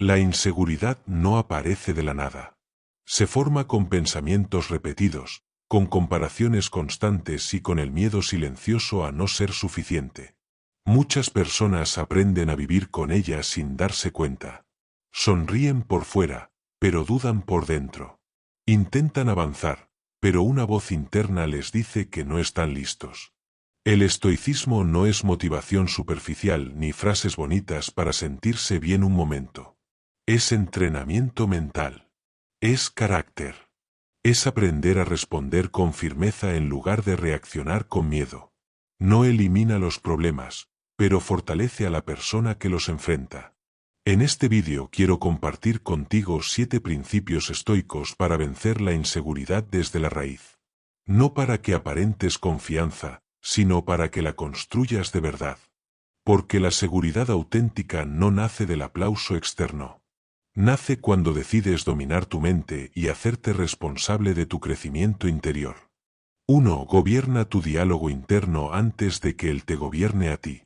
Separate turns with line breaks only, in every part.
La inseguridad no aparece de la nada. Se forma con pensamientos repetidos, con comparaciones constantes y con el miedo silencioso a no ser suficiente. Muchas personas aprenden a vivir con ella sin darse cuenta. Sonríen por fuera, pero dudan por dentro. Intentan avanzar, pero una voz interna les dice que no están listos. El estoicismo no es motivación superficial ni frases bonitas para sentirse bien un momento. Es entrenamiento mental. Es carácter. Es aprender a responder con firmeza en lugar de reaccionar con miedo. No elimina los problemas, pero fortalece a la persona que los enfrenta. En este vídeo quiero compartir contigo 7 principios estoicos para vencer la inseguridad desde la raíz. No para que aparentes confianza, sino para que la construyas de verdad. Porque la seguridad auténtica no nace del aplauso externo. Nace cuando decides dominar tu mente y hacerte responsable de tu crecimiento interior. 1. Gobierna tu diálogo interno antes de que él te gobierne a ti.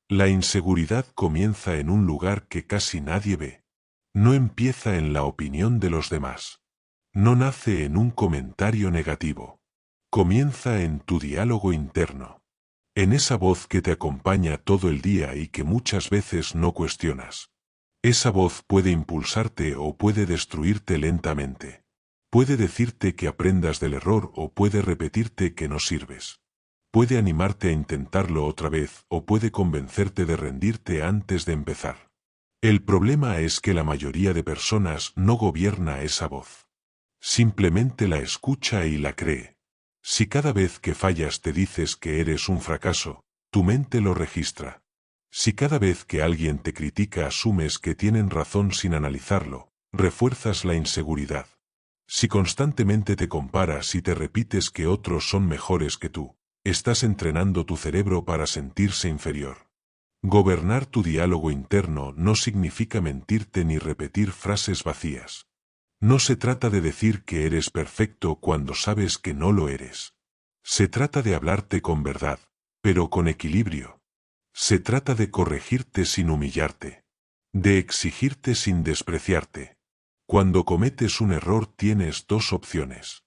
La inseguridad comienza en un lugar que casi nadie ve. No empieza en la opinión de los demás. No nace en un comentario negativo. Comienza en tu diálogo interno. En esa voz que te acompaña todo el día y que muchas veces no cuestionas. Esa voz puede impulsarte o puede destruirte lentamente. Puede decirte que aprendas del error o puede repetirte que no sirves. Puede animarte a intentarlo otra vez o puede convencerte de rendirte antes de empezar. El problema es que la mayoría de personas no gobierna esa voz. Simplemente la escucha y la cree. Si cada vez que fallas te dices que eres un fracaso, tu mente lo registra. Si cada vez que alguien te critica asumes que tienen razón sin analizarlo, refuerzas la inseguridad. Si constantemente te comparas y te repites que otros son mejores que tú, estás entrenando tu cerebro para sentirse inferior. Gobernar tu diálogo interno no significa mentirte ni repetir frases vacías. No se trata de decir que eres perfecto cuando sabes que no lo eres. Se trata de hablarte con verdad, pero con equilibrio. Se trata de corregirte sin humillarte. De exigirte sin despreciarte. Cuando cometes un error tienes 2 opciones.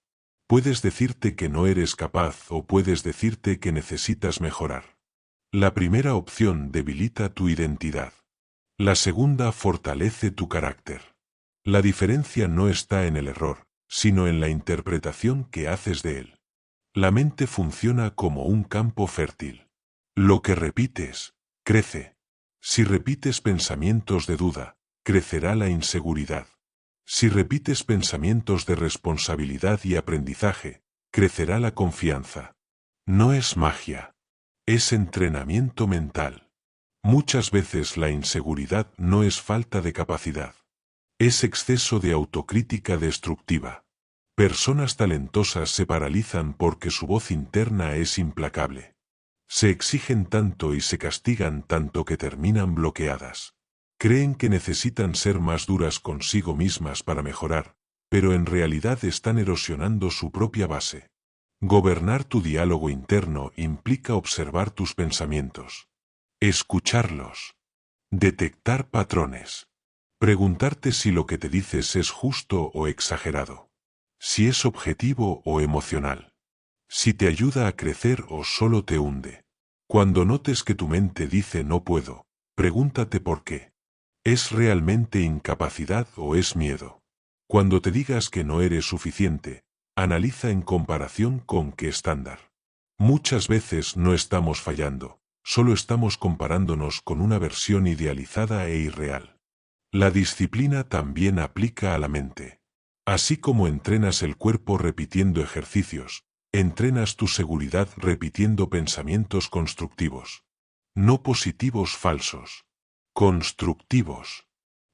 Puedes decirte que no eres capaz o puedes decirte que necesitas mejorar. La primera opción debilita tu identidad. La segunda fortalece tu carácter. La diferencia no está en el error, sino en la interpretación que haces de él. La mente funciona como un campo fértil. Lo que repites, crece. Si repites pensamientos de duda, crecerá la inseguridad. Si repites pensamientos de responsabilidad y aprendizaje, crecerá la confianza. No es magia. Es entrenamiento mental. Muchas veces la inseguridad no es falta de capacidad. Es exceso de autocrítica destructiva. Personas talentosas se paralizan porque su voz interna es implacable. Se exigen tanto y se castigan tanto que terminan bloqueadas. Creen que necesitan ser más duras consigo mismas para mejorar, pero en realidad están erosionando su propia base. Gobernar tu diálogo interno implica observar tus pensamientos. Escucharlos. Detectar patrones. Preguntarte si lo que te dices es justo o exagerado. Si es objetivo o emocional. Si te ayuda a crecer o solo te hunde. Cuando notes que tu mente dice no puedo, pregúntate por qué. ¿Es realmente incapacidad o es miedo? Cuando te digas que no eres suficiente, analiza en comparación con qué estándar. Muchas veces no estamos fallando, solo estamos comparándonos con una versión idealizada e irreal. La disciplina también aplica a la mente. Así como entrenas el cuerpo repitiendo ejercicios, entrenas tu seguridad repitiendo pensamientos constructivos. No positivos falsos. Constructivos.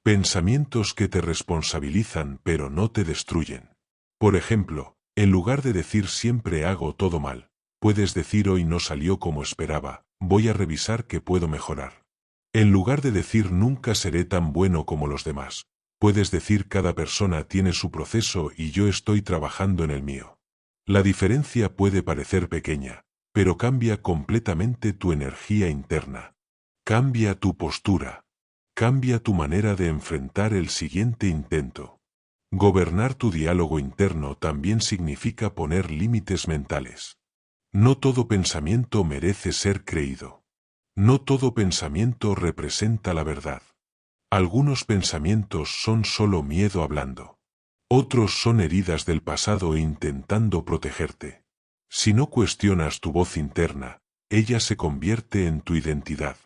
Pensamientos que te responsabilizan pero no te destruyen. Por ejemplo, en lugar de decir siempre hago todo mal, puedes decir hoy no salió como esperaba, voy a revisar qué puedo mejorar. En lugar de decir nunca seré tan bueno como los demás, puedes decir cada persona tiene su proceso y yo estoy trabajando en el mío. La diferencia puede parecer pequeña, pero cambia completamente tu energía interna. Cambia tu postura. Cambia tu manera de enfrentar el siguiente intento. Gobernar tu diálogo interno también significa poner límites mentales. No todo pensamiento merece ser creído. No todo pensamiento representa la verdad. Algunos pensamientos son solo miedo hablando. Otros son heridas del pasado intentando protegerte. Si no cuestionas tu voz interna, ella se convierte en tu identidad.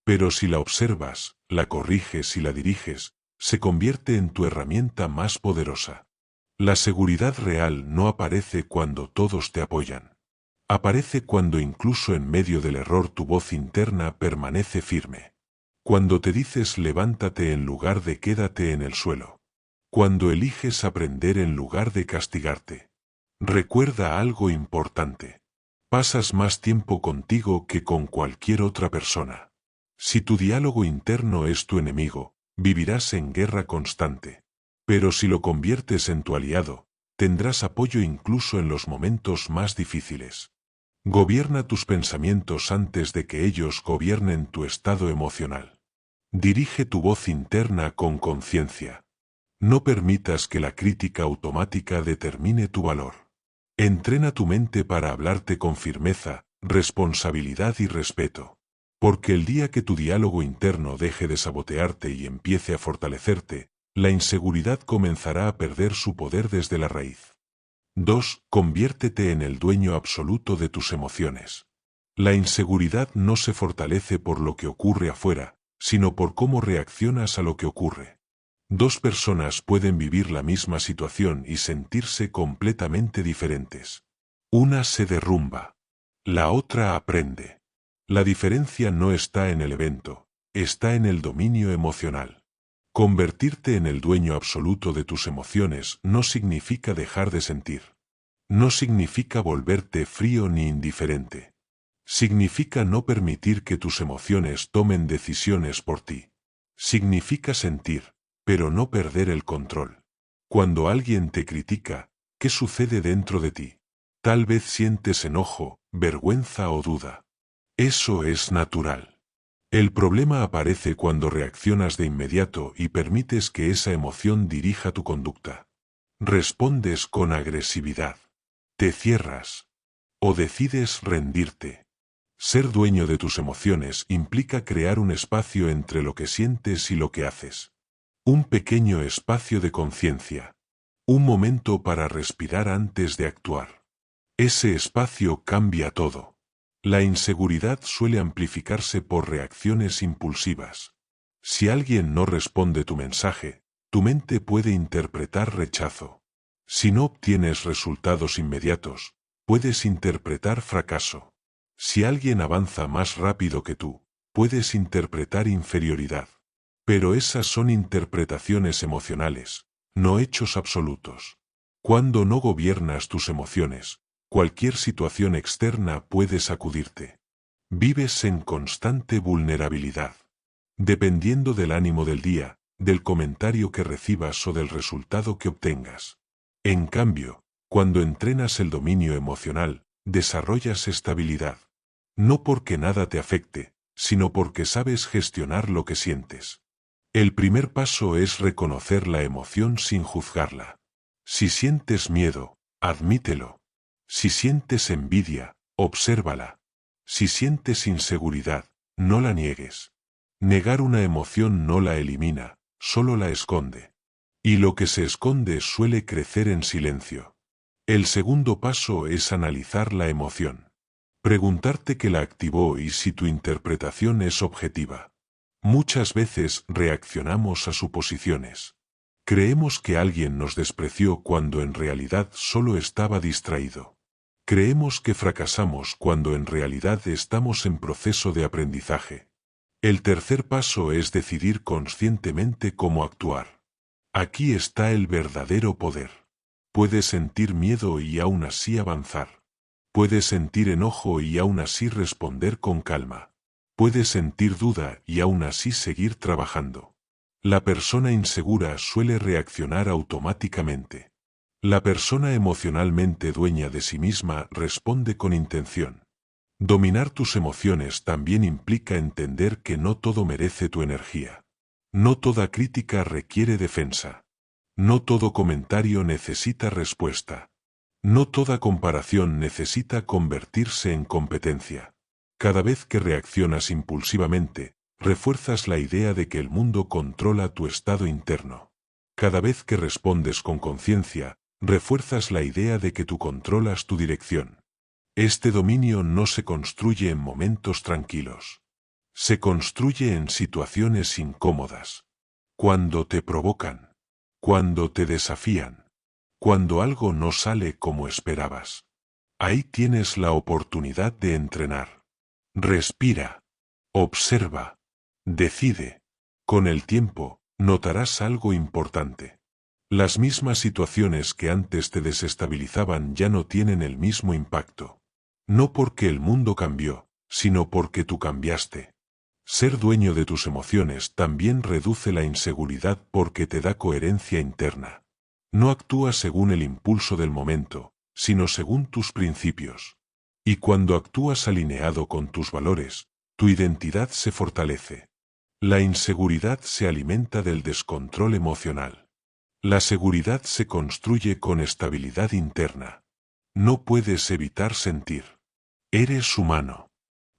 Pero si la observas, la corriges y la diriges, se convierte en tu herramienta más poderosa. La seguridad real no aparece cuando todos te apoyan. Aparece cuando incluso en medio del error tu voz interna permanece firme. Cuando te dices levántate en lugar de quédate en el suelo. Cuando eliges aprender en lugar de castigarte. Recuerda algo importante. Pasas más tiempo contigo que con cualquier otra persona. Si tu diálogo interno es tu enemigo, vivirás en guerra constante. Pero si lo conviertes en tu aliado, tendrás apoyo incluso en los momentos más difíciles. Gobierna tus pensamientos antes de que ellos gobiernen tu estado emocional. Dirige tu voz interna con conciencia. No permitas que la crítica automática determine tu valor. Entrena tu mente para hablarte con firmeza, responsabilidad y respeto. Porque el día que tu diálogo interno deje de sabotearte y empiece a fortalecerte, la inseguridad comenzará a perder su poder desde la raíz. 2. Conviértete en el dueño absoluto de tus emociones. La inseguridad no se fortalece por lo que ocurre afuera, sino por cómo reaccionas a lo que ocurre. Dos personas pueden vivir la misma situación y sentirse completamente diferentes. Una se derrumba. La otra aprende. La diferencia no está en el evento, está en el dominio emocional. Convertirte en el dueño absoluto de tus emociones no significa dejar de sentir. No significa volverte frío ni indiferente. Significa no permitir que tus emociones tomen decisiones por ti. Significa sentir, pero no perder el control. Cuando alguien te critica, ¿qué sucede dentro de ti? Tal vez sientes enojo, vergüenza o duda. Eso es natural. El problema aparece cuando reaccionas de inmediato y permites que esa emoción dirija tu conducta. Respondes con agresividad. Te cierras. O decides rendirte. Ser dueño de tus emociones implica crear un espacio entre lo que sientes y lo que haces. Un pequeño espacio de conciencia. Un momento para respirar antes de actuar. Ese espacio cambia todo. La inseguridad suele amplificarse por reacciones impulsivas. Si alguien no responde tu mensaje, tu mente puede interpretar rechazo. Si no obtienes resultados inmediatos, puedes interpretar fracaso. Si alguien avanza más rápido que tú, puedes interpretar inferioridad. Pero esas son interpretaciones emocionales, no hechos absolutos. Cuando no gobiernas tus emociones, cualquier situación externa puede sacudirte. Vives en constante vulnerabilidad. Dependiendo del ánimo del día, del comentario que recibas o del resultado que obtengas. En cambio, cuando entrenas el dominio emocional, desarrollas estabilidad. No porque nada te afecte, sino porque sabes gestionar lo que sientes. El primer paso es reconocer la emoción sin juzgarla. Si sientes miedo, admítelo. Si sientes envidia, obsérvala. Si sientes inseguridad, no la niegues. Negar una emoción no la elimina, solo la esconde. Y lo que se esconde suele crecer en silencio. El segundo paso es analizar la emoción. Preguntarte qué la activó y si tu interpretación es objetiva. Muchas veces reaccionamos a suposiciones. Creemos que alguien nos despreció cuando en realidad solo estaba distraído. Creemos que fracasamos cuando en realidad estamos en proceso de aprendizaje. El tercer paso es decidir conscientemente cómo actuar. Aquí está el verdadero poder. Puedes sentir miedo y aún así avanzar. Puedes sentir enojo y aún así responder con calma. Puedes sentir duda y aún así seguir trabajando. La persona insegura suele reaccionar automáticamente. La persona emocionalmente dueña de sí misma responde con intención. Dominar tus emociones también implica entender que no todo merece tu energía. No toda crítica requiere defensa. No todo comentario necesita respuesta. No toda comparación necesita convertirse en competencia. Cada vez que reaccionas impulsivamente, refuerzas la idea de que el mundo controla tu estado interno. Cada vez que respondes con conciencia, refuerzas la idea de que tú controlas tu dirección. Este dominio no se construye en momentos tranquilos. Se construye en situaciones incómodas. Cuando te provocan. Cuando te desafían. Cuando algo no sale como esperabas. Ahí tienes la oportunidad de entrenar. Respira. Observa. Decide. Con el tiempo, notarás algo importante. Las mismas situaciones que antes te desestabilizaban ya no tienen el mismo impacto. No porque el mundo cambió, sino porque tú cambiaste. Ser dueño de tus emociones también reduce la inseguridad porque te da coherencia interna. No actúas según el impulso del momento, sino según tus principios. Y cuando actúas alineado con tus valores, tu identidad se fortalece. La inseguridad se alimenta del descontrol emocional. La seguridad se construye con estabilidad interna. No puedes evitar sentir. Eres humano.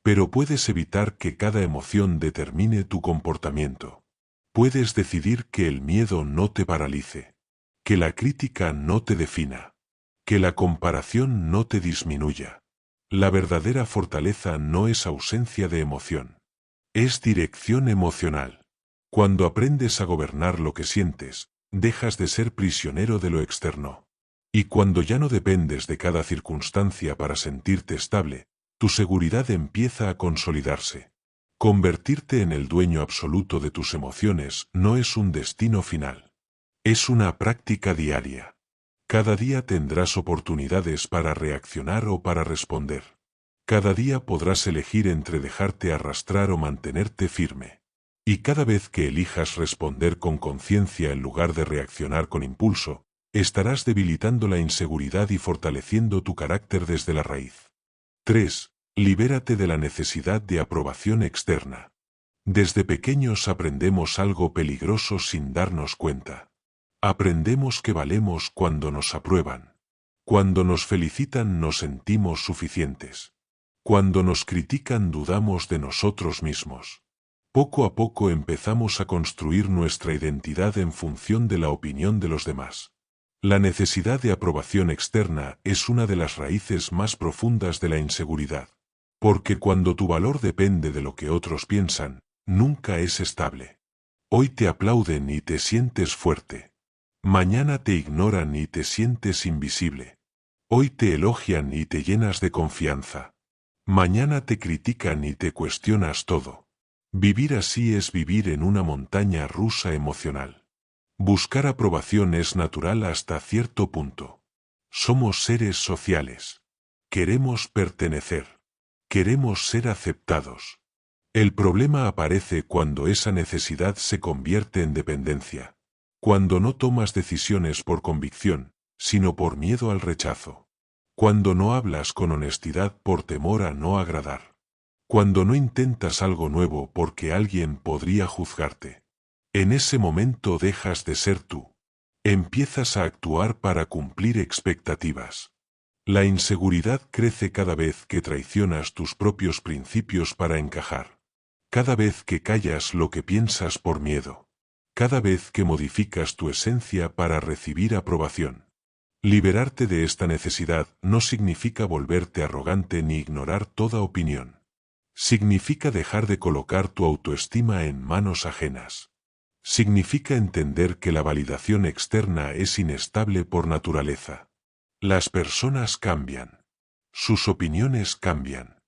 Pero puedes evitar que cada emoción determine tu comportamiento. Puedes decidir que el miedo no te paralice. Que la crítica no te defina. Que la comparación no te disminuya. La verdadera fortaleza no es ausencia de emoción. Es dirección emocional. Cuando aprendes a gobernar lo que sientes, dejas de ser prisionero de lo externo. Y cuando ya no dependes de cada circunstancia para sentirte estable, tu seguridad empieza a consolidarse. Convertirte en el dueño absoluto de tus emociones no es un destino final. Es una práctica diaria. Cada día tendrás oportunidades para reaccionar o para responder. Cada día podrás elegir entre dejarte arrastrar o mantenerte firme. Y cada vez que elijas responder con conciencia en lugar de reaccionar con impulso, estarás debilitando la inseguridad y fortaleciendo tu carácter desde la raíz. 3. Libérate de la necesidad de aprobación externa. Desde pequeños aprendemos algo peligroso sin darnos cuenta. Aprendemos que valemos cuando nos aprueban. Cuando nos felicitan nos sentimos suficientes. Cuando nos critican dudamos de nosotros mismos. Poco a poco empezamos a construir nuestra identidad en función de la opinión de los demás. La necesidad de aprobación externa es una de las raíces más profundas de la inseguridad. Porque cuando tu valor depende de lo que otros piensan, nunca es estable. Hoy te aplauden y te sientes fuerte. Mañana te ignoran y te sientes invisible. Hoy te elogian y te llenas de confianza. Mañana te critican y te cuestionas todo. Vivir así es vivir en una montaña rusa emocional. Buscar aprobación es natural hasta cierto punto. Somos seres sociales. Queremos pertenecer. Queremos ser aceptados. El problema aparece cuando esa necesidad se convierte en dependencia. Cuando no tomas decisiones por convicción, sino por miedo al rechazo. Cuando no hablas con honestidad por temor a no agradar. Cuando no intentas algo nuevo porque alguien podría juzgarte. En ese momento dejas de ser tú. Empiezas a actuar para cumplir expectativas. La inseguridad crece cada vez que traicionas tus propios principios para encajar. Cada vez que callas lo que piensas por miedo. Cada vez que modificas tu esencia para recibir aprobación. Liberarte de esta necesidad no significa volverte arrogante ni ignorar toda opinión. Significa dejar de colocar tu autoestima en manos ajenas. Significa entender que la validación externa es inestable por naturaleza. Las personas cambian. Sus opiniones cambian.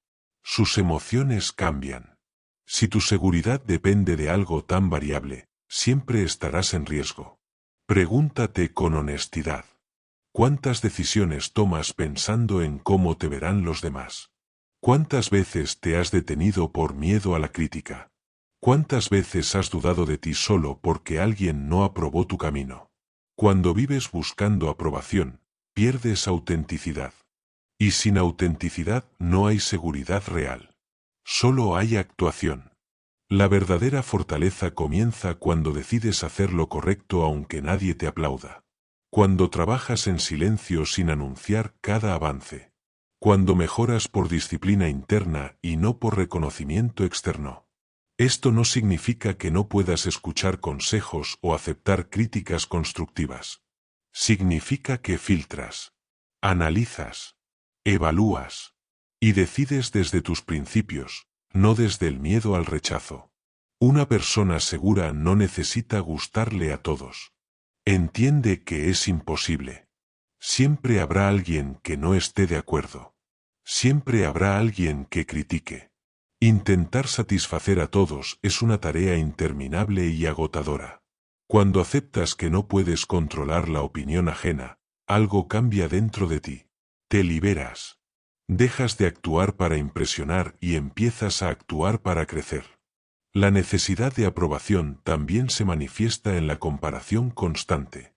Sus emociones cambian. Si tu seguridad depende de algo tan variable, siempre estarás en riesgo. Pregúntate con honestidad. ¿Cuántas decisiones tomas pensando en cómo te verán los demás? ¿Cuántas veces te has detenido por miedo a la crítica? ¿Cuántas veces has dudado de ti solo porque alguien no aprobó tu camino? Cuando vives buscando aprobación, pierdes autenticidad. Y sin autenticidad no hay seguridad real. Solo hay actuación. La verdadera fortaleza comienza cuando decides hacer lo correcto aunque nadie te aplauda. Cuando trabajas en silencio sin anunciar cada avance. Cuando mejoras por disciplina interna y no por reconocimiento externo. Esto no significa que no puedas escuchar consejos o aceptar críticas constructivas. Significa que filtras, analizas, evalúas y decides desde tus principios, no desde el miedo al rechazo. Una persona segura no necesita gustarle a todos. Entiende que es imposible. Siempre habrá alguien que no esté de acuerdo. Siempre habrá alguien que critique. Intentar satisfacer a todos es una tarea interminable y agotadora. Cuando aceptas que no puedes controlar la opinión ajena, algo cambia dentro de ti. Te liberas. Dejas de actuar para impresionar y empiezas a actuar para crecer. La necesidad de aprobación también se manifiesta en la comparación constante.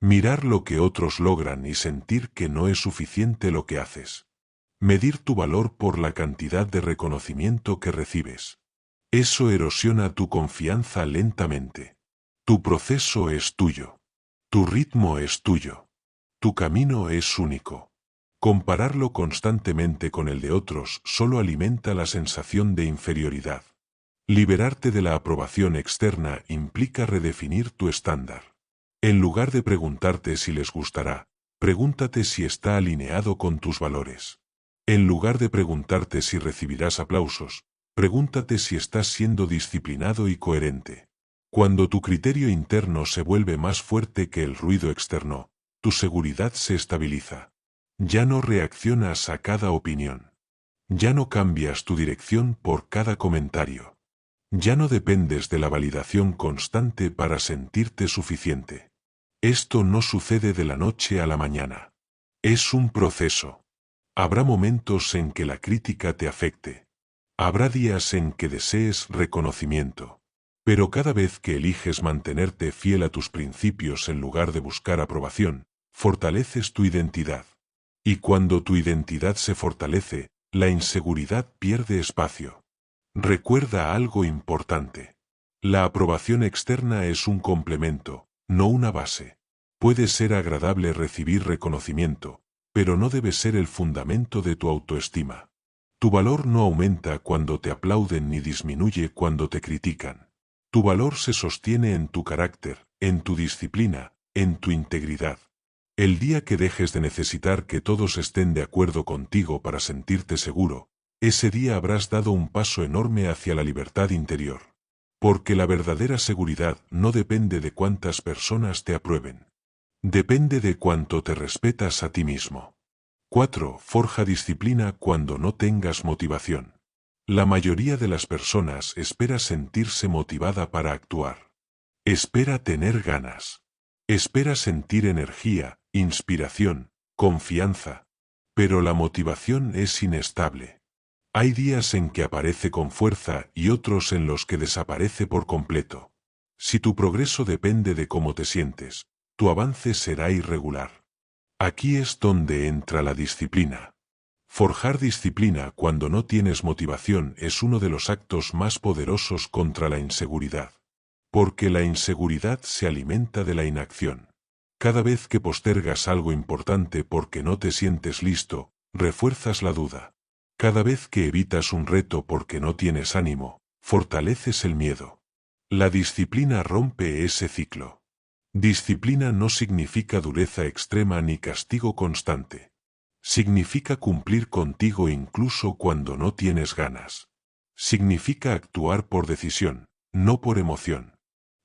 Mirar lo que otros logran y sentir que no es suficiente lo que haces. Medir tu valor por la cantidad de reconocimiento que recibes. Eso erosiona tu confianza lentamente. Tu proceso es tuyo. Tu ritmo es tuyo. Tu camino es único. Compararlo constantemente con el de otros solo alimenta la sensación de inferioridad. Liberarte de la aprobación externa implica redefinir tu estándar. En lugar de preguntarte si les gustará, pregúntate si está alineado con tus valores. En lugar de preguntarte si recibirás aplausos, pregúntate si estás siendo disciplinado y coherente. Cuando tu criterio interno se vuelve más fuerte que el ruido externo, tu seguridad se estabiliza. Ya no reaccionas a cada opinión. Ya no cambias tu dirección por cada comentario. Ya no dependes de la validación constante para sentirte suficiente. Esto no sucede de la noche a la mañana. Es un proceso. Habrá momentos en que la crítica te afecte. Habrá días en que desees reconocimiento. Pero cada vez que eliges mantenerte fiel a tus principios en lugar de buscar aprobación, fortaleces tu identidad. Y cuando tu identidad se fortalece, la inseguridad pierde espacio. Recuerda algo importante. La aprobación externa es un complemento, no una base. Puede ser agradable recibir reconocimiento, pero no debe ser el fundamento de tu autoestima. Tu valor no aumenta cuando te aplauden ni disminuye cuando te critican. Tu valor se sostiene en tu carácter, en tu disciplina, en tu integridad. El día que dejes de necesitar que todos estén de acuerdo contigo para sentirte seguro, ese día habrás dado un paso enorme hacia la libertad interior. Porque la verdadera seguridad no depende de cuántas personas te aprueben. Depende de cuánto te respetas a ti mismo. 4. Forja disciplina cuando no tengas motivación. La mayoría de las personas espera sentirse motivada para actuar. Espera tener ganas. Espera sentir energía, inspiración, confianza. Pero la motivación es inestable. Hay días en que aparece con fuerza y otros en los que desaparece por completo. Si tu progreso depende de cómo te sientes, tu avance será irregular. Aquí es donde entra la disciplina. Forjar disciplina cuando no tienes motivación es uno de los actos más poderosos contra la inseguridad. Porque la inseguridad se alimenta de la inacción. Cada vez que postergas algo importante porque no te sientes listo, refuerzas la duda. Cada vez que evitas un reto porque no tienes ánimo, fortaleces el miedo. La disciplina rompe ese ciclo. Disciplina no significa dureza extrema ni castigo constante. Significa cumplir contigo incluso cuando no tienes ganas. Significa actuar por decisión, no por emoción.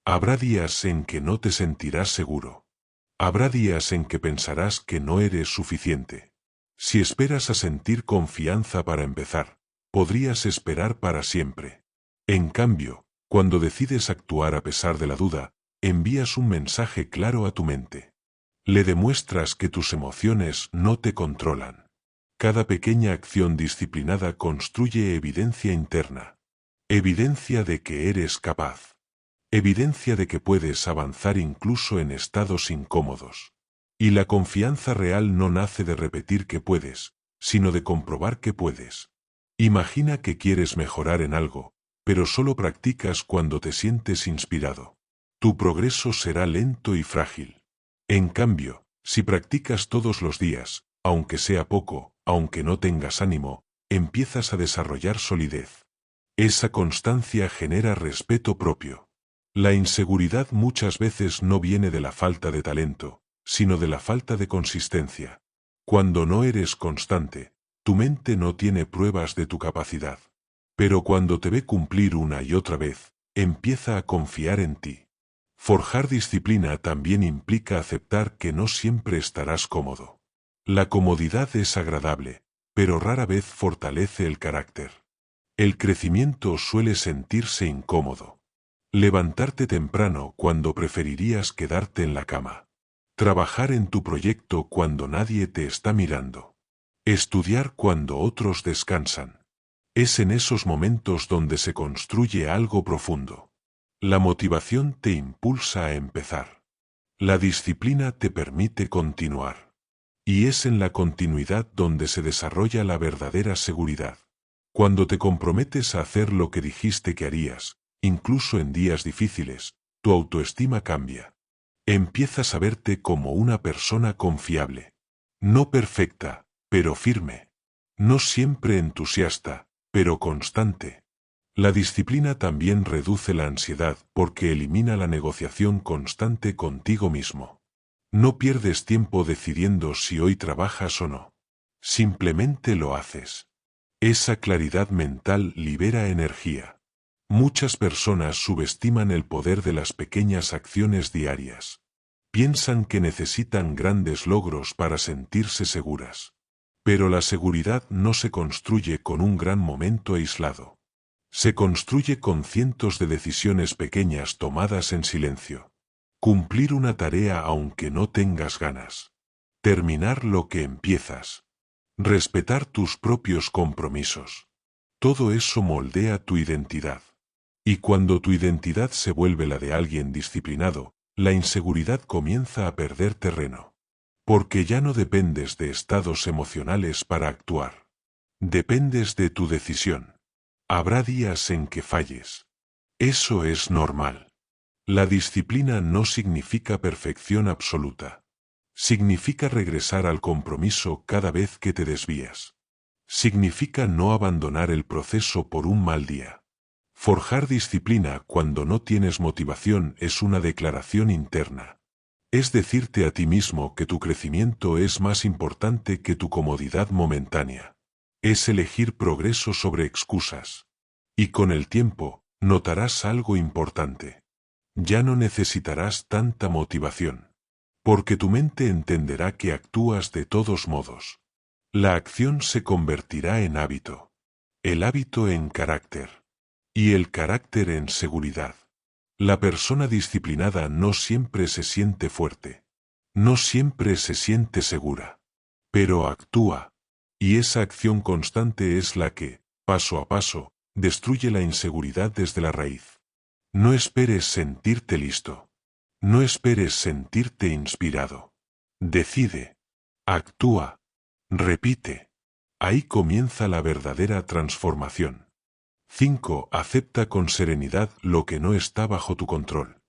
Habrá días en que no te sentirás seguro. Habrá días en que pensarás que no eres suficiente. Si esperas a sentir confianza para empezar, podrías esperar para siempre. En cambio, cuando decides actuar a pesar de la duda, envías un mensaje claro a tu mente. Le demuestras que tus emociones no te controlan. Cada pequeña acción disciplinada construye evidencia interna. Evidencia de que eres capaz. Evidencia de que puedes avanzar incluso en estados incómodos. Y la confianza real no nace de repetir que puedes, sino de comprobar que puedes. Imagina que quieres mejorar en algo, pero solo practicas cuando te sientes inspirado. Tu progreso será lento y frágil. En cambio, si practicas todos los días, aunque sea poco, aunque no tengas ánimo, empiezas a desarrollar solidez. Esa constancia genera respeto propio. La inseguridad muchas veces no viene de la falta de talento, sino de la falta de consistencia. Cuando no eres constante, tu mente no tiene pruebas de tu capacidad. Pero cuando te ve cumplir una y otra vez, empieza a confiar en ti. Forjar disciplina también implica aceptar que no siempre estarás cómodo. La comodidad es agradable, pero rara vez fortalece el carácter. El crecimiento suele sentirse incómodo. Levantarte temprano cuando preferirías quedarte en la cama. Trabajar en tu proyecto cuando nadie te está mirando. Estudiar cuando otros descansan. Es en esos momentos donde se construye algo profundo. La motivación te impulsa a empezar. La disciplina te permite continuar. Y es en la continuidad donde se desarrolla la verdadera seguridad. Cuando te comprometes a hacer lo que dijiste que harías, incluso en días difíciles, tu autoestima cambia. Empiezas a verte como una persona confiable. No perfecta, pero firme. No siempre entusiasta, pero constante. La disciplina también reduce la ansiedad porque elimina la negociación constante contigo mismo. No pierdes tiempo decidiendo si hoy trabajas o no. Simplemente lo haces. Esa claridad mental libera energía. Muchas personas subestiman el poder de las pequeñas acciones diarias. Piensan que necesitan grandes logros para sentirse seguras. Pero la seguridad no se construye con un gran momento aislado. Se construye con cientos de decisiones pequeñas tomadas en silencio. Cumplir una tarea aunque no tengas ganas. Terminar lo que empiezas. Respetar tus propios compromisos. Todo eso moldea tu identidad. Y cuando tu identidad se vuelve la de alguien disciplinado, la inseguridad comienza a perder terreno. Porque ya no dependes de estados emocionales para actuar. Dependes de tu decisión. Habrá días en que falles. Eso es normal. La disciplina no significa perfección absoluta. Significa regresar al compromiso cada vez que te desvías. Significa no abandonar el proceso por un mal día. Forjar disciplina cuando no tienes motivación es una declaración interna. Es decirte a ti mismo que tu crecimiento es más importante que tu comodidad momentánea. Es elegir progreso sobre excusas. Y con el tiempo, notarás algo importante. Ya no necesitarás tanta motivación. Porque tu mente entenderá que actúas de todos modos. La acción se convertirá en hábito. El hábito en carácter. Y el carácter en seguridad. La persona disciplinada no siempre se siente fuerte. No siempre se siente segura. Pero actúa. Y esa acción constante es la que, paso a paso, destruye la inseguridad desde la raíz. No esperes sentirte listo. No esperes sentirte inspirado. Decide. Actúa. Repite. Ahí comienza la verdadera transformación. 5. Acepta con serenidad lo que no está bajo tu control.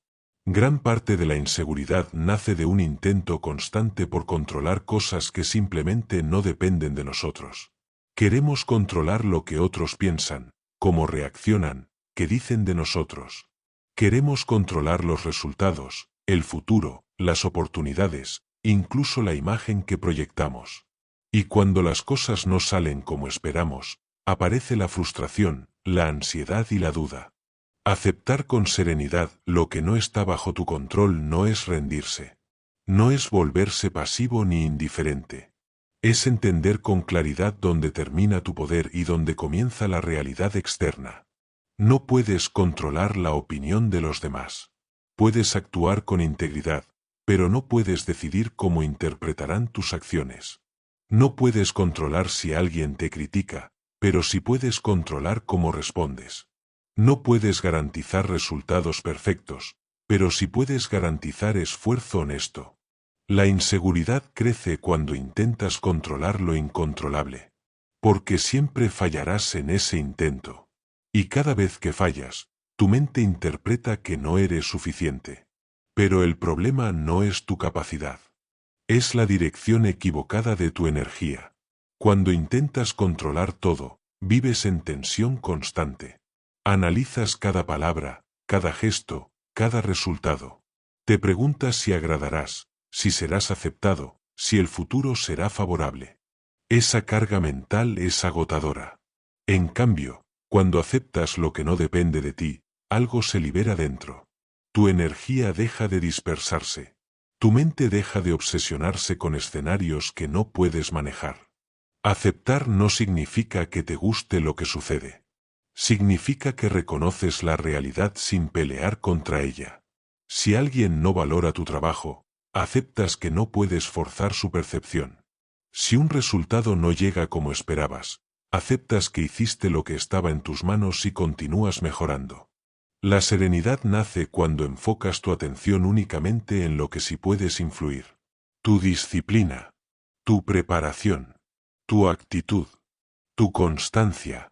Gran parte de la inseguridad nace de un intento constante por controlar cosas que simplemente no dependen de nosotros. Queremos controlar lo que otros piensan, cómo reaccionan, qué dicen de nosotros. Queremos controlar los resultados, el futuro, las oportunidades, incluso la imagen que proyectamos. Y cuando las cosas no salen como esperamos, aparece la frustración, la ansiedad y la duda. Aceptar con serenidad lo que no está bajo tu control no es rendirse. No es volverse pasivo ni indiferente. Es entender con claridad dónde termina tu poder y dónde comienza la realidad externa. No puedes controlar la opinión de los demás. Puedes actuar con integridad, pero no puedes decidir cómo interpretarán tus acciones. No puedes controlar si alguien te critica, pero sí puedes controlar cómo respondes. No puedes garantizar resultados perfectos, pero sí puedes garantizar esfuerzo honesto. La inseguridad crece cuando intentas controlar lo incontrolable. Porque siempre fallarás en ese intento. Y cada vez que fallas, tu mente interpreta que no eres suficiente. Pero el problema no es tu capacidad. Es la dirección equivocada de tu energía. Cuando intentas controlar todo, vives en tensión constante. Analizas cada palabra, cada gesto, cada resultado. Te preguntas si agradarás, si serás aceptado, si el futuro será favorable. Esa carga mental es agotadora. En cambio, cuando aceptas lo que no depende de ti, algo se libera dentro. Tu energía deja de dispersarse. Tu mente deja de obsesionarse con escenarios que no puedes manejar. Aceptar no significa que te guste lo que sucede. Significa que reconoces la realidad sin pelear contra ella. Si alguien no valora tu trabajo, aceptas que no puedes forzar su percepción. Si un resultado no llega como esperabas, aceptas que hiciste lo que estaba en tus manos y continúas mejorando. La serenidad nace cuando enfocas tu atención únicamente en lo que sí puedes influir. Tu disciplina, tu preparación, tu actitud, tu constancia.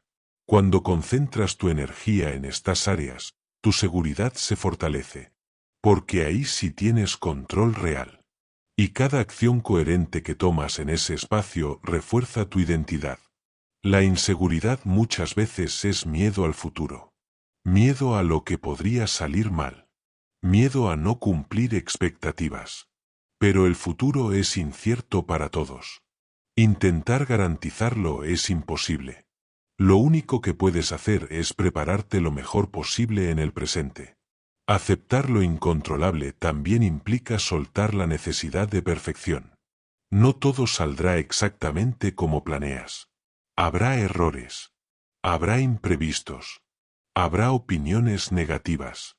Cuando concentras tu energía en estas áreas, tu seguridad se fortalece. Porque ahí sí tienes control real. Y cada acción coherente que tomas en ese espacio refuerza tu identidad. La inseguridad muchas veces es miedo al futuro. Miedo a lo que podría salir mal. Miedo a no cumplir expectativas. Pero el futuro es incierto para todos. Intentar garantizarlo es imposible. Lo único que puedes hacer es prepararte lo mejor posible en el presente. Aceptar lo incontrolable también implica soltar la necesidad de perfección. No todo saldrá exactamente como planeas. Habrá errores. Habrá imprevistos. Habrá opiniones negativas.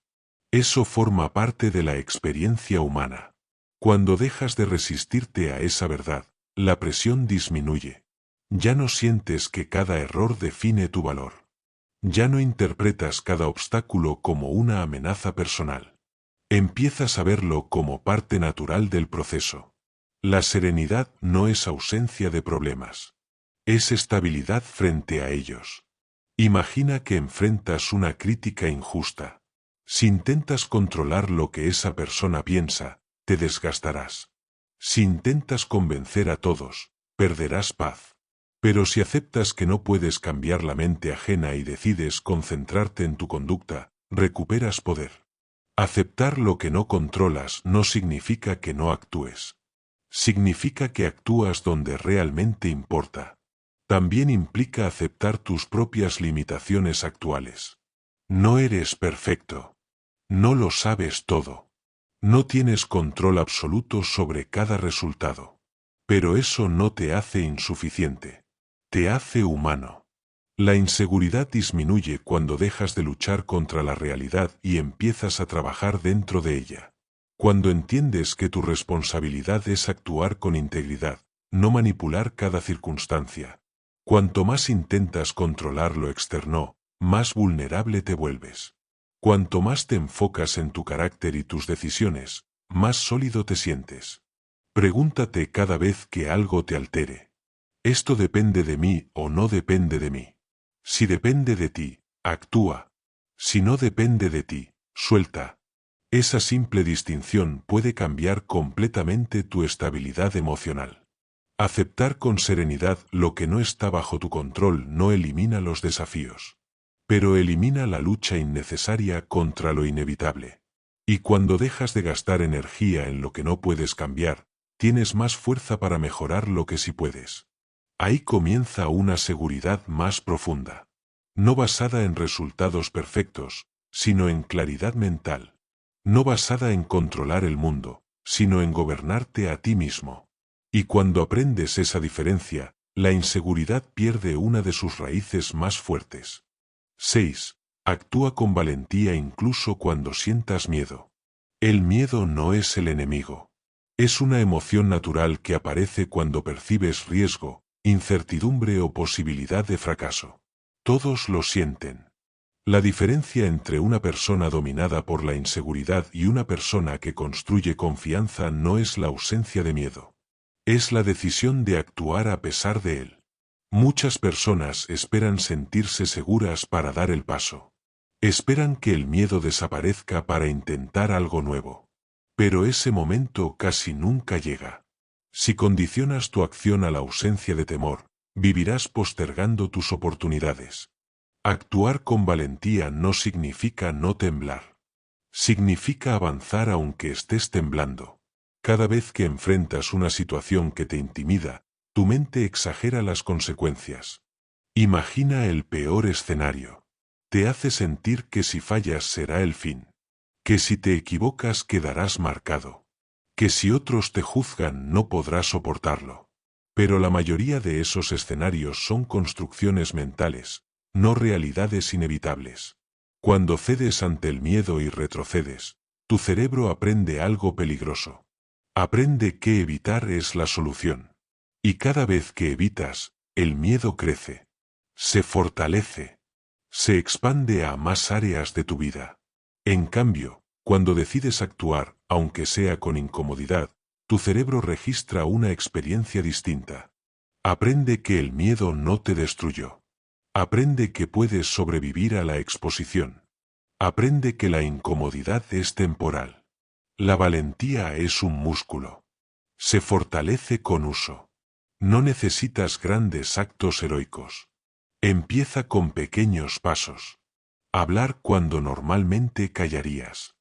Eso forma parte de la experiencia humana. Cuando dejas de resistirte a esa verdad, la presión disminuye. Ya no sientes que cada error define tu valor. Ya no interpretas cada obstáculo como una amenaza personal. Empiezas a verlo como parte natural del proceso. La serenidad no es ausencia de problemas. Es estabilidad frente a ellos. Imagina que enfrentas una crítica injusta. Si intentas controlar lo que esa persona piensa, te desgastarás. Si intentas convencer a todos, perderás paz. Pero si aceptas que no puedes cambiar la mente ajena y decides concentrarte en tu conducta, recuperas poder. Aceptar lo que no controlas no significa que no actúes. Significa que actúas donde realmente importa. También implica aceptar tus propias limitaciones actuales. No eres perfecto. No lo sabes todo. No tienes control absoluto sobre cada resultado. Pero eso no te hace insuficiente. Te hace humano. La inseguridad disminuye cuando dejas de luchar contra la realidad y empiezas a trabajar dentro de ella. Cuando entiendes que tu responsabilidad es actuar con integridad, no manipular cada circunstancia. Cuanto más intentas controlar lo externo, más vulnerable te vuelves. Cuanto más te enfocas en tu carácter y tus decisiones, más sólido te sientes. Pregúntate cada vez que algo te altere. ¿Esto depende de mí o no depende de mí? Si depende de ti, actúa. Si no depende de ti, suelta. Esa simple distinción puede cambiar completamente tu estabilidad emocional. Aceptar con serenidad lo que no está bajo tu control no elimina los desafíos, pero elimina la lucha innecesaria contra lo inevitable. Y cuando dejas de gastar energía en lo que no puedes cambiar, tienes más fuerza para mejorar lo que sí puedes. Ahí comienza una seguridad más profunda, no basada en resultados perfectos, sino en claridad mental, no basada en controlar el mundo, sino en gobernarte a ti mismo. Y cuando aprendes esa diferencia, la inseguridad pierde una de sus raíces más fuertes. 6. Actúa con valentía incluso cuando sientas miedo. El miedo no es el enemigo. Es una emoción natural que aparece cuando percibes riesgo, incertidumbre o posibilidad de fracaso. Todos lo sienten. La diferencia entre una persona dominada por la inseguridad y una persona que construye confianza no es la ausencia de miedo. Es la decisión de actuar a pesar de él. Muchas personas esperan sentirse seguras para dar el paso. Esperan que el miedo desaparezca para intentar algo nuevo. Pero ese momento casi nunca llega. Si condicionas tu acción a la ausencia de temor, vivirás postergando tus oportunidades. Actuar con valentía no significa no temblar. Significa avanzar aunque estés temblando. Cada vez que enfrentas una situación que te intimida, tu mente exagera las consecuencias. Imagina el peor escenario. Te hace sentir que si fallas será el fin. Que si te equivocas quedarás marcado. Que si otros te juzgan no podrás soportarlo. Pero la mayoría de esos escenarios son construcciones mentales, no realidades inevitables. Cuando cedes ante el miedo y retrocedes, tu cerebro aprende algo peligroso. Aprende que evitar es la solución. Y cada vez que evitas, el miedo crece. Se fortalece. Se expande a más áreas de tu vida. En cambio, cuando decides actuar, aunque sea con incomodidad, tu cerebro registra una experiencia distinta. Aprende que el miedo no te destruyó. Aprende que puedes sobrevivir a la exposición. Aprende que la incomodidad es temporal. La valentía es un músculo. Se fortalece con uso. No necesitas grandes actos heroicos. Empieza con pequeños pasos. Hablar cuando normalmente callarías.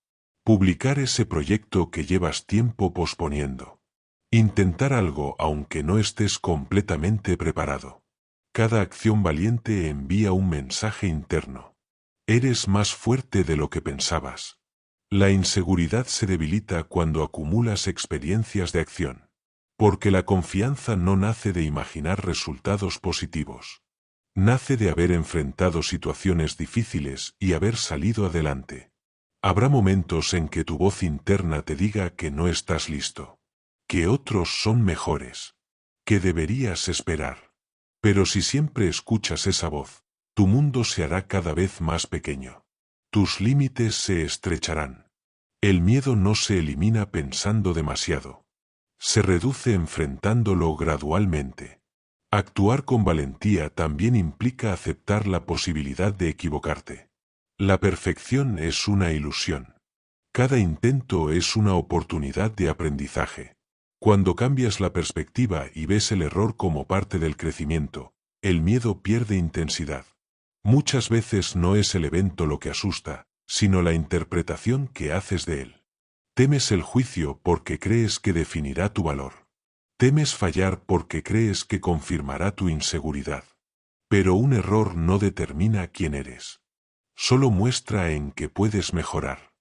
Publicar ese proyecto que llevas tiempo posponiendo. Intentar algo aunque no estés completamente preparado. Cada acción valiente envía un mensaje interno. Eres más fuerte de lo que pensabas. La inseguridad se debilita cuando acumulas experiencias de acción. Porque la confianza no nace de imaginar resultados positivos. Nace de haber enfrentado situaciones difíciles y haber salido adelante. Habrá momentos en que tu voz interna te diga que no estás listo. Que otros son mejores. Que deberías esperar. Pero si siempre escuchas esa voz, tu mundo se hará cada vez más pequeño. Tus límites se estrecharán. El miedo no se elimina pensando demasiado. Se reduce enfrentándolo gradualmente. Actuar con valentía también implica aceptar la posibilidad de equivocarte. La perfección es una ilusión. Cada intento es una oportunidad de aprendizaje. Cuando cambias la perspectiva y ves el error como parte del crecimiento, el miedo pierde intensidad. Muchas veces no es el evento lo que asusta, sino la interpretación que haces de él. Temes el juicio porque crees que definirá tu valor. Temes fallar porque crees que confirmará tu inseguridad. Pero un error no determina quién eres. Solo muestra en qué puedes mejorar.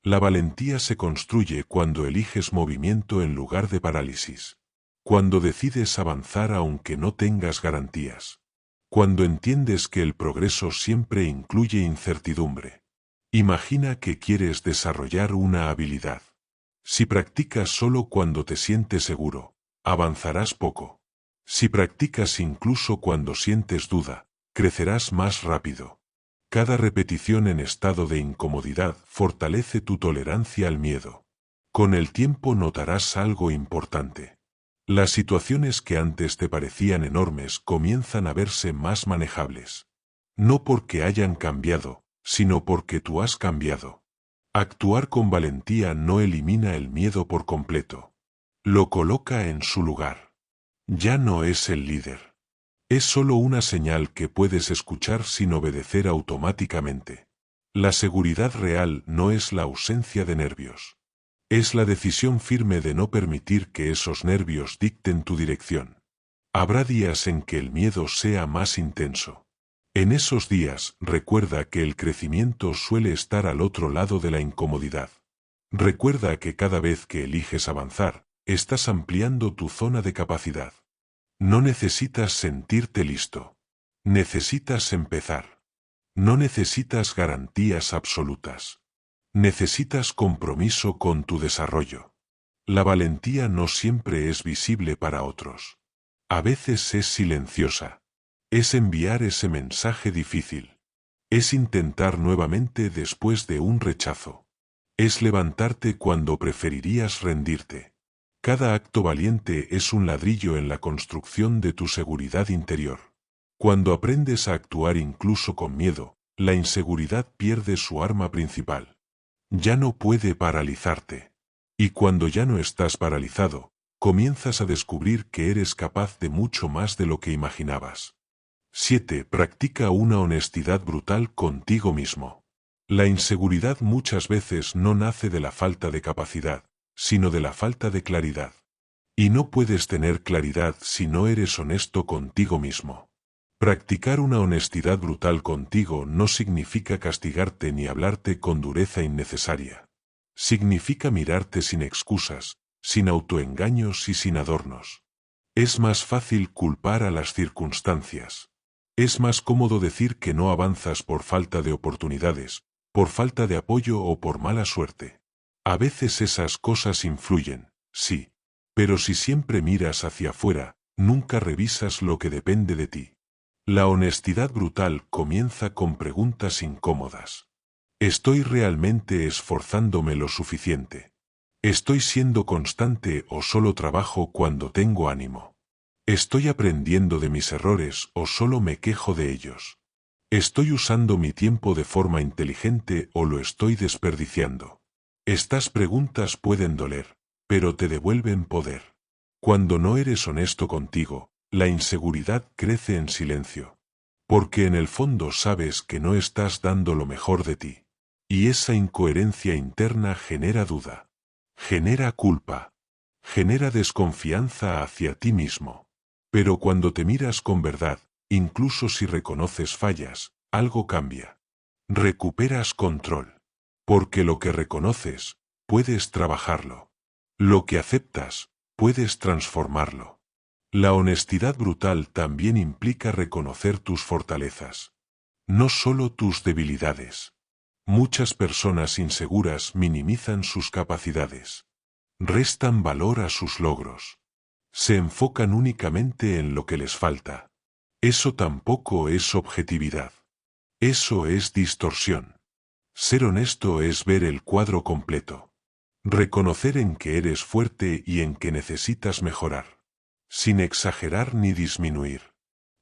La valentía se construye cuando eliges movimiento en lugar de parálisis. Cuando decides avanzar aunque no tengas garantías. Cuando entiendes que el progreso siempre incluye incertidumbre. Imagina que quieres desarrollar una habilidad. Si practicas solo cuando te sientes seguro, avanzarás poco. Si practicas incluso cuando sientes duda, crecerás más rápido. Cada repetición en estado de incomodidad fortalece tu tolerancia al miedo. Con el tiempo notarás algo importante. Las situaciones que antes te parecían enormes comienzan a verse más manejables. No porque hayan cambiado, sino porque tú has cambiado. Actuar con valentía no elimina el miedo por completo. Lo coloca en su lugar. Ya no es el líder. Es solo una señal que puedes escuchar sin obedecer automáticamente. La seguridad real no es la ausencia de nervios. Es la decisión firme de no permitir que esos nervios dicten tu dirección. Habrá días en que el miedo sea más intenso. En esos días, recuerda que el crecimiento suele estar al otro lado de la incomodidad. Recuerda que cada vez que eliges avanzar, estás ampliando tu zona de capacidad. No necesitas sentirte listo. Necesitas empezar. No necesitas garantías absolutas. Necesitas compromiso con tu desarrollo. La valentía no siempre es visible para otros. A veces es silenciosa. Es enviar ese mensaje difícil. Es intentar nuevamente después de un rechazo. Es levantarte cuando preferirías rendirte. Cada acto valiente es un ladrillo en la construcción de tu seguridad interior. Cuando aprendes a actuar incluso con miedo, la inseguridad pierde su arma principal. Ya no puede paralizarte. Y cuando ya no estás paralizado, comienzas a descubrir que eres capaz de mucho más de lo que imaginabas. 7. Practica una honestidad brutal contigo mismo. La inseguridad muchas veces no nace de la falta de capacidad, sino de la falta de claridad. Y no puedes tener claridad si no eres honesto contigo mismo. Practicar una honestidad brutal contigo no significa castigarte ni hablarte con dureza innecesaria. Significa mirarte sin excusas, sin autoengaños y sin adornos. Es más fácil culpar a las circunstancias. Es más cómodo decir que no avanzas por falta de oportunidades, por falta de apoyo o por mala suerte. A veces esas cosas influyen, sí. Pero si siempre miras hacia afuera, nunca revisas lo que depende de ti. La honestidad brutal comienza con preguntas incómodas. ¿Estoy realmente esforzándome lo suficiente? ¿Estoy siendo constante o solo trabajo cuando tengo ánimo? ¿Estoy aprendiendo de mis errores o solo me quejo de ellos? ¿Estoy usando mi tiempo de forma inteligente o lo estoy desperdiciando? Estas preguntas pueden doler, pero te devuelven poder. Cuando no eres honesto contigo, la inseguridad crece en silencio. Porque en el fondo sabes que no estás dando lo mejor de ti. Y esa incoherencia interna genera duda. Genera culpa. Genera desconfianza hacia ti mismo. Pero cuando te miras con verdad, incluso si reconoces fallas, algo cambia. Recuperas control. Porque lo que reconoces, puedes trabajarlo. Lo que aceptas, puedes transformarlo. La honestidad brutal también implica reconocer tus fortalezas. No solo tus debilidades. Muchas personas inseguras minimizan sus capacidades. Restan valor a sus logros. Se enfocan únicamente en lo que les falta. Eso tampoco es objetividad. Eso es distorsión. Ser honesto es ver el cuadro completo. Reconocer en que eres fuerte y en que necesitas mejorar. Sin exagerar ni disminuir.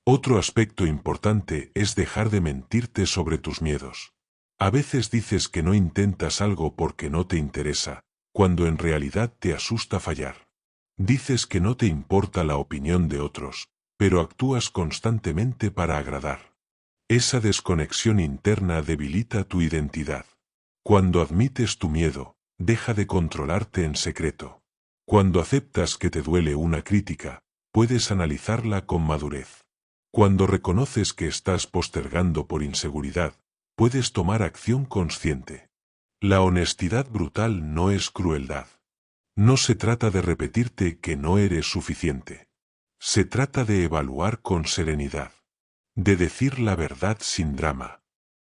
Otro aspecto importante es dejar de mentirte sobre tus miedos. A veces dices que no intentas algo porque no te interesa, cuando en realidad te asusta fallar. Dices que no te importa la opinión de otros, pero actúas constantemente para agradar. Esa desconexión interna debilita tu identidad. Cuando admites tu miedo, deja de controlarte en secreto. Cuando aceptas que te duele una crítica, puedes analizarla con madurez. Cuando reconoces que estás postergando por inseguridad, puedes tomar acción consciente. La honestidad brutal no es crueldad. No se trata de repetirte que no eres suficiente. Se trata de evaluar con serenidad. De decir la verdad sin drama.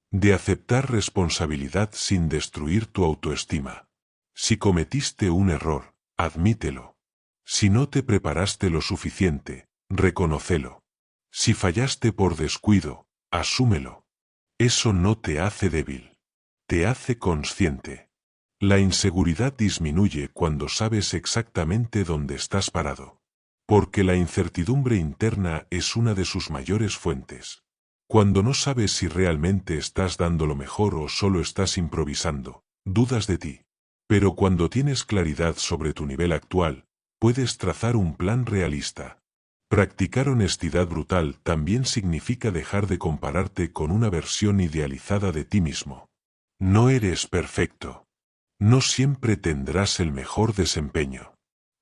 De aceptar responsabilidad sin destruir tu autoestima. Si cometiste un error, admítelo. Si no te preparaste lo suficiente, reconócelo. Si fallaste por descuido, asúmelo. Eso no te hace débil. Te hace consciente. La inseguridad disminuye cuando sabes exactamente dónde estás parado. Porque la incertidumbre interna es una de sus mayores fuentes. Cuando no sabes si realmente estás dando lo mejor o solo estás improvisando, dudas de ti. Pero cuando tienes claridad sobre tu nivel actual, puedes trazar un plan realista. Practicar honestidad brutal también significa dejar de compararte con una versión idealizada de ti mismo. No eres perfecto. No siempre tendrás el mejor desempeño.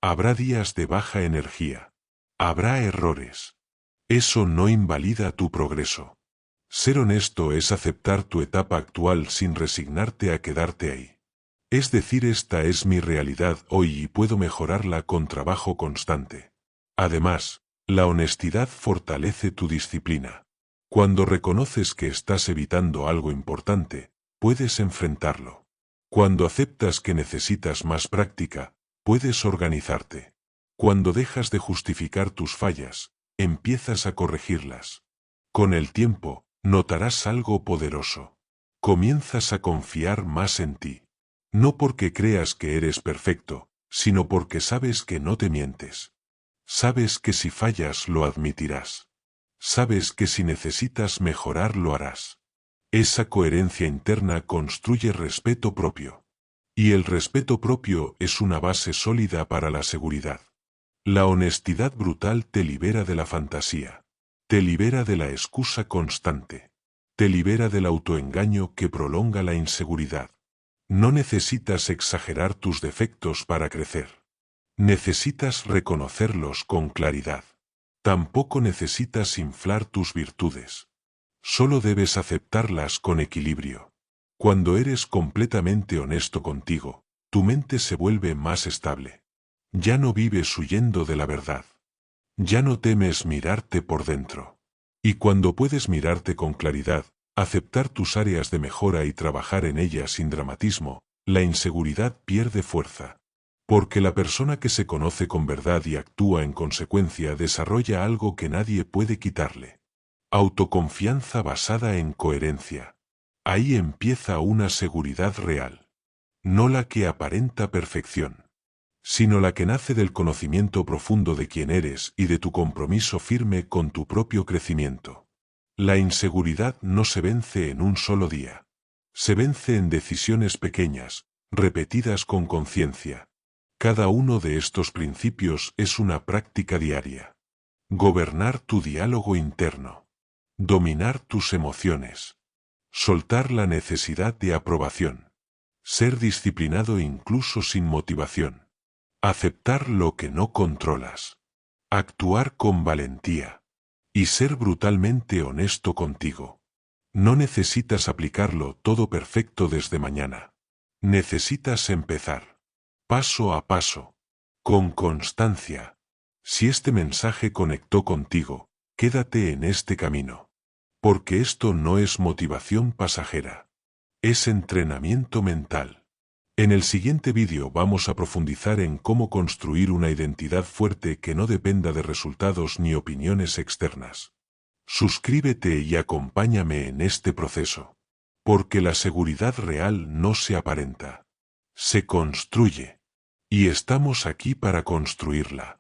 Habrá días de baja energía. Habrá errores. Eso no invalida tu progreso. Ser honesto es aceptar tu etapa actual sin resignarte a quedarte ahí. Es decir, esta es mi realidad hoy y puedo mejorarla con trabajo constante. Además, la honestidad fortalece tu disciplina. Cuando reconoces que estás evitando algo importante, puedes enfrentarlo. Cuando aceptas que necesitas más práctica, puedes organizarte. Cuando dejas de justificar tus fallas, empiezas a corregirlas. Con el tiempo, notarás algo poderoso. Comienzas a confiar más en ti. No porque creas que eres perfecto, sino porque sabes que no te mientes. Sabes que si fallas lo admitirás. Sabes que si necesitas mejorar lo harás. Esa coherencia interna construye respeto propio. Y el respeto propio es una base sólida para la seguridad. La honestidad brutal te libera de la fantasía. Te libera de la excusa constante. Te libera del autoengaño que prolonga la inseguridad. No necesitas exagerar tus defectos para crecer. Necesitas reconocerlos con claridad. Tampoco necesitas inflar tus virtudes. Solo debes aceptarlas con equilibrio. Cuando eres completamente honesto contigo, tu mente se vuelve más estable. Ya no vives huyendo de la verdad. Ya no temes mirarte por dentro. Y cuando puedes mirarte con claridad, aceptar tus áreas de mejora y trabajar en ellas sin dramatismo, la inseguridad pierde fuerza. Porque la persona que se conoce con verdad y actúa en consecuencia desarrolla algo que nadie puede quitarle. Autoconfianza basada en coherencia. Ahí empieza una seguridad real. No la que aparenta perfección, sino la que nace del conocimiento profundo de quién eres y de tu compromiso firme con tu propio crecimiento. La inseguridad no se vence en un solo día. Se vence en decisiones pequeñas, repetidas con conciencia. Cada uno de estos principios es una práctica diaria. Gobernar tu diálogo interno. Dominar tus emociones. Soltar la necesidad de aprobación. Ser disciplinado incluso sin motivación. Aceptar lo que no controlas. Actuar con valentía. Y ser brutalmente honesto contigo. No necesitas aplicarlo todo perfecto desde mañana. Necesitas empezar. Paso a paso. Con constancia. Si este mensaje conectó contigo, quédate en este camino. Porque esto no es motivación pasajera. Es entrenamiento mental. En el siguiente vídeo vamos a profundizar en cómo construir una identidad fuerte que no dependa de resultados ni opiniones externas. Suscríbete y acompáñame en este proceso. Porque la seguridad real no se aparenta. Se construye. Y estamos aquí para construirla.